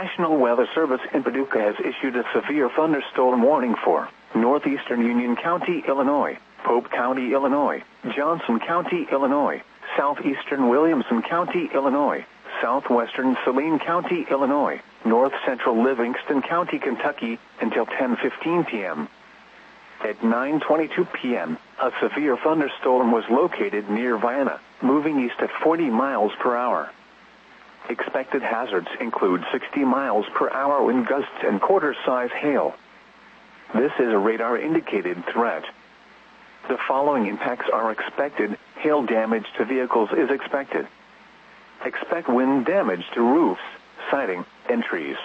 National Weather Service in Paducah has issued a severe thunderstorm warning for northeastern Union County, Illinois, Pope County, Illinois, Johnson County, Illinois, southeastern Williamson County, Illinois, southwestern Saline County, Illinois, north central Livingston County, Kentucky, until 10:15 p.m. At 9:22 p.m., a severe thunderstorm was located near Vienna, moving east at 40 miles per hour. Expected hazards include 60 miles per hour wind gusts and quarter-size hail. This is a radar-indicated threat. The following impacts are expected. Hail damage to vehicles is expected. Expect wind damage to roofs, siding, and trees.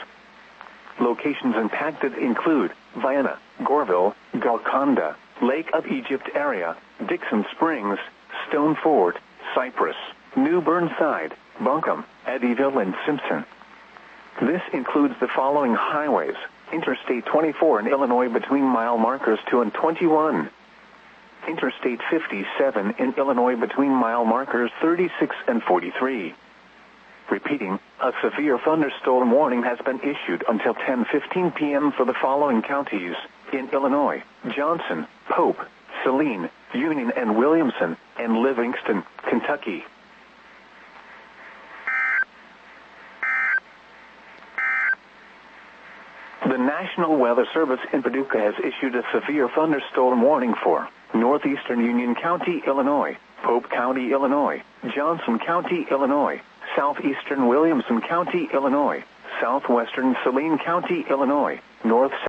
Locations impacted include Vienna, Goreville, Golconda, Lake of Egypt area, Dixon Springs, Stone Fort, Cypress, New Burnside, Buncombe, Eddyville, and Simpson. This includes the following highways: Interstate 24 in Illinois between mile markers 2 and 21. Interstate 57 in Illinois between mile markers 36 and 43. Repeating, a severe thunderstorm warning has been issued until 10:15 p.m. for the following counties in Illinois: Johnson, Pope, Saline, Union and Williamson, and Livingston, Kentucky. The National Weather Service in Paducah has issued a severe thunderstorm warning for northeastern Union County, Illinois, Pope County, Illinois, Johnson County, Illinois, southeastern Williamson County, Illinois, southwestern Saline County, Illinois, north